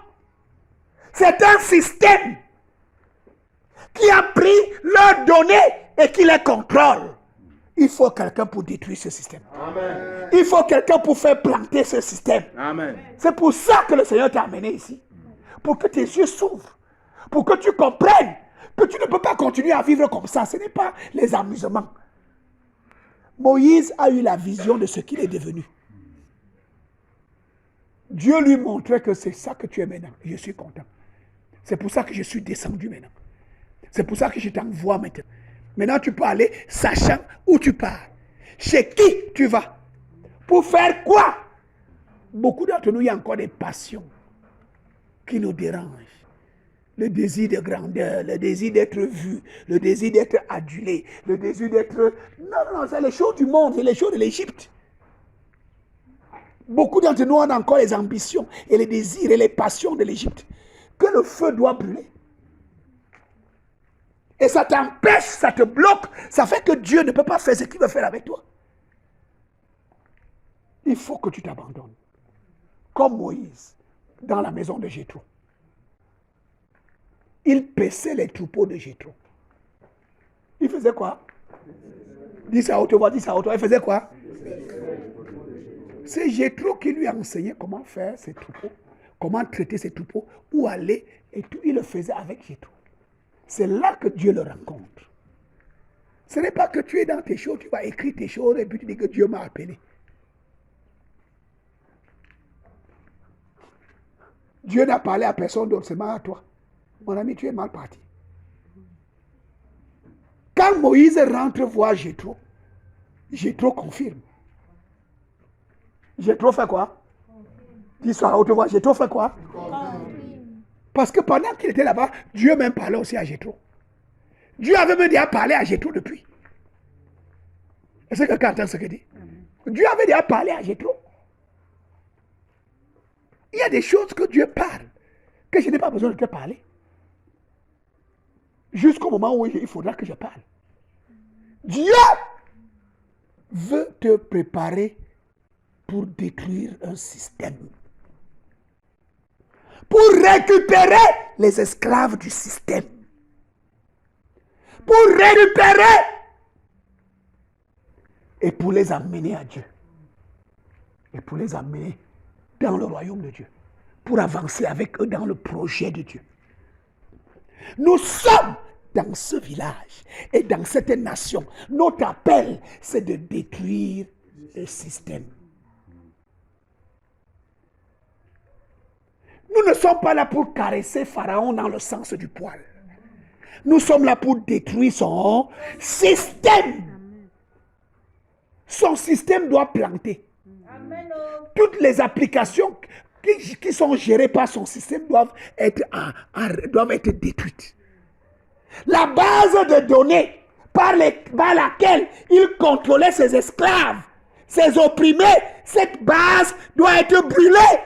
C'est un système qui a pris leurs données et qui les contrôle. Il faut quelqu'un pour détruire ce système. Amen. Il faut quelqu'un pour faire planter ce système. Amen. C'est pour ça que le Seigneur t'a amené ici. Pour que tes yeux s'ouvrent. Pour que tu comprennes que tu ne peux pas continuer à vivre comme ça. Ce n'est pas les amusements. Moïse a eu la vision de ce qu'il est devenu. Dieu lui montrait que c'est ça que tu es maintenant. Je suis content. C'est pour ça que je suis descendu maintenant. C'est pour ça que je t'envoie maintenant. Maintenant, tu peux aller sachant où tu pars. Chez qui tu vas. Pour faire quoi? Beaucoup d'entre nous, il y a encore des passions qui nous dérangent. Le désir de grandeur, le désir d'être vu, le désir d'être adulé, le désir d'être... Non, c'est les choses du monde, c'est les choses de l'Égypte. Beaucoup d'entre nous ont encore les ambitions et les désirs et les passions de l'Égypte que le feu doit brûler. Et ça t'empêche, ça te bloque, ça fait que Dieu ne peut pas faire ce qu'il veut faire avec toi. Il faut que tu t'abandonnes. Comme Moïse, dans la maison de Jéthro. Il paissait les troupeaux de Jéthro. Il faisait quoi? Dis ça à haute voix, dis ça à haute voix. Il faisait quoi? C'est Jéthro qui lui a enseigné comment faire ses troupeaux, comment traiter ses troupeaux, où aller, et tout. Il le faisait avec Jéthro. C'est là que Dieu le rencontre. Ce n'est pas que tu es dans tes choses, tu vas écrire tes choses et puis tu dis que Dieu m'a appelé. Dieu n'a parlé à personne d'autre, seulement à toi. Mon ami, tu es mal parti. Quand Moïse rentre voir Jéthro, Jéthro confirme. Jéthro fait quoi? Dis ça à haute voix, Jéthro fait quoi? Parce que pendant qu'il était là-bas, Dieu même parlait aussi à Jéthro. Dieu avait même déjà parlé à Jéthro depuis. Est-ce que quelqu'un entend ce que dit? Dieu avait déjà parlé à Jéthro. Il y a des choses que Dieu parle, que je n'ai pas besoin de te parler. Jusqu'au moment où il faudra que je parle. Dieu veut te préparer pour détruire un système. Pour récupérer les esclaves du système. Pour récupérer et pour les amener à Dieu. Et pour les amener dans le royaume de Dieu. Pour avancer avec eux dans le projet de Dieu. Nous sommes dans ce village et dans cette nation. Notre appel, c'est de détruire le système. Nous ne sommes pas là pour caresser Pharaon dans le sens du poil. Nous sommes là pour détruire son système. Son système doit planter. Toutes les applications qui sont gérées par son système doivent être détruites. La base de données par laquelle il contrôlait ses esclaves, ces opprimés, cette base doit être brûlée.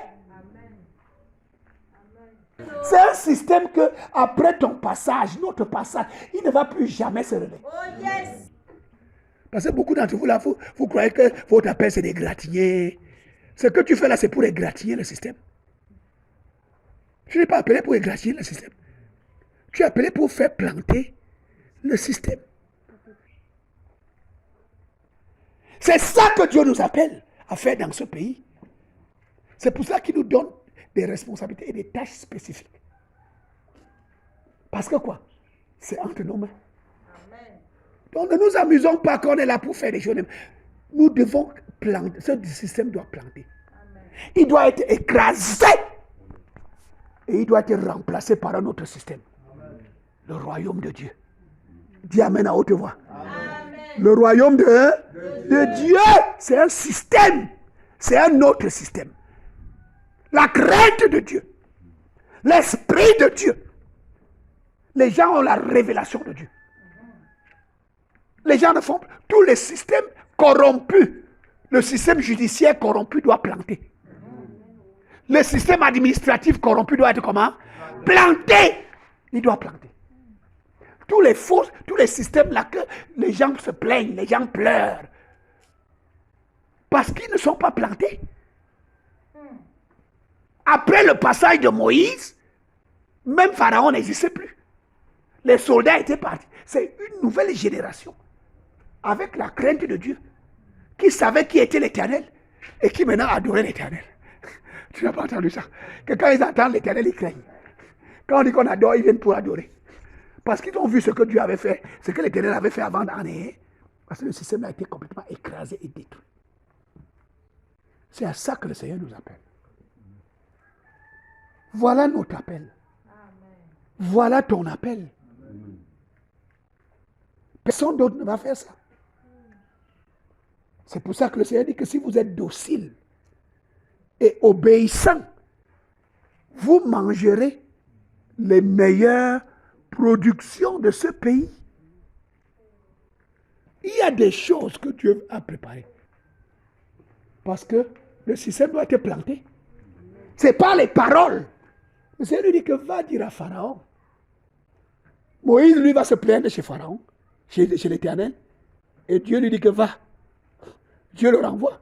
C'est un système que, après ton passage, notre passage, il ne va plus jamais se relever. Oh yes. Parce que beaucoup d'entre vous, là, vous croyez que votre appel, c'est d'égratigner. Ce que tu fais là, c'est pour égratigner le système. Tu n'es pas appelé pour égratigner le système. Tu es appelé pour faire planter le système. C'est ça que Dieu nous appelle à faire dans ce pays. C'est pour ça qu'il nous donne des responsabilités et des tâches spécifiques. Parce que quoi? C'est entre nos mains. Amen. Donc ne nous amusons pas qu'on est là pour faire des choses. Nous devons planter. Ce système doit planter. Amen. Il doit être écrasé. Et il doit être remplacé par un autre système. Amen. Le royaume de Dieu. Dis Amen à haute voix. Amen. Le royaume de Dieu, c'est un système. C'est un autre système. La crainte de Dieu. L'esprit de Dieu. Les gens ont la révélation de Dieu. Les gens ne font plus. Tous les systèmes corrompus. Le système judiciaire corrompu doit planter. Le système administratif corrompu doit être comment? Planté. Il doit planter. Tous les systèmes là que les gens se plaignent, les gens pleurent. Parce qu'ils ne sont pas plantés. Après le passage de Moïse, même Pharaon n'existait plus. Les soldats étaient partis. C'est une nouvelle génération, avec la crainte de Dieu, qui savait qui était l'Éternel et qui maintenant adorait l'Éternel. Tu n'as pas entendu ça? Que quand ils entendent l'Éternel, ils craignent. Quand on dit qu'on adore, ils viennent pour adorer. Parce qu'ils ont vu ce que Dieu avait fait, ce que l'Éternel avait fait avant d'année. Parce que le système a été complètement écrasé et détruit. C'est à ça que le Seigneur nous appelle. Voilà notre appel. Amen. Voilà ton appel. Personne d'autre ne va faire ça. C'est pour ça que le Seigneur dit que si vous êtes docile et obéissant, vous mangerez les meilleures productions de ce pays. Il y a des choses que Dieu a préparées. Parce que le système doit être planté. Ce n'est pas les paroles. Le Seigneur lui dit que va dire à Pharaon. Moïse, lui, va se plaindre chez Pharaon, chez l'Éternel. Et Dieu lui dit que va. Dieu le renvoie.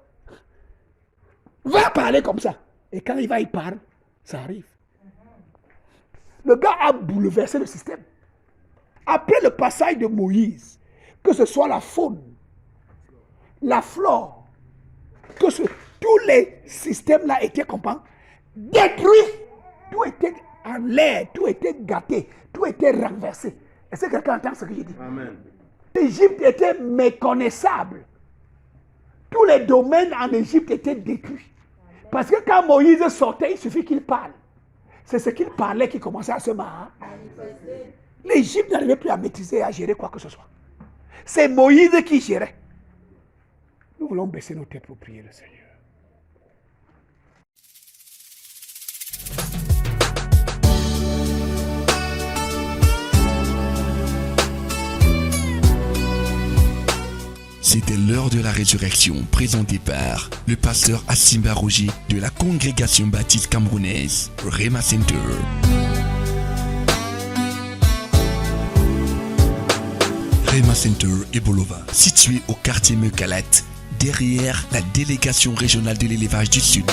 Va parler comme ça. Et quand il parle, ça arrive. Le gars a bouleversé le système. Après le passage de Moïse, que ce soit la faune, la flore, tous les systèmes là étaient détruits. Tout était en l'air, tout était gâté, tout était renversé. Est-ce que quelqu'un entend ce que je dis? Amen. L'Égypte était méconnaissable. Tous les domaines en Égypte étaient détruits. Parce que quand Moïse sortait, il suffit qu'il parle. C'est ce qu'il parlait qui commençait à se manifester. L'Égypte n'arrivait plus à maîtriser et à gérer quoi que ce soit. C'est Moïse qui gérait. Nous voulons baisser nos têtes pour prier le Seigneur. C'était l'heure de la résurrection, présentée par le pasteur Assimba Roger de la congrégation baptiste camerounaise, Rema Center. Rema Center et Bolova, situé au quartier Mekalat, derrière la délégation régionale de l'élevage du Sud.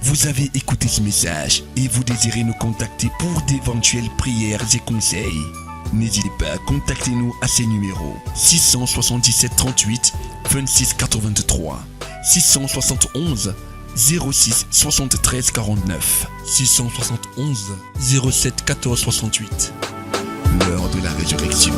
Vous avez écouté ce message et vous désirez nous contacter pour d'éventuelles prières et conseils. N'hésitez pas, contactez-nous à ces numéros 677 38 26 83 671 06 73 49 671 07 14 68. L'heure de la résurrection.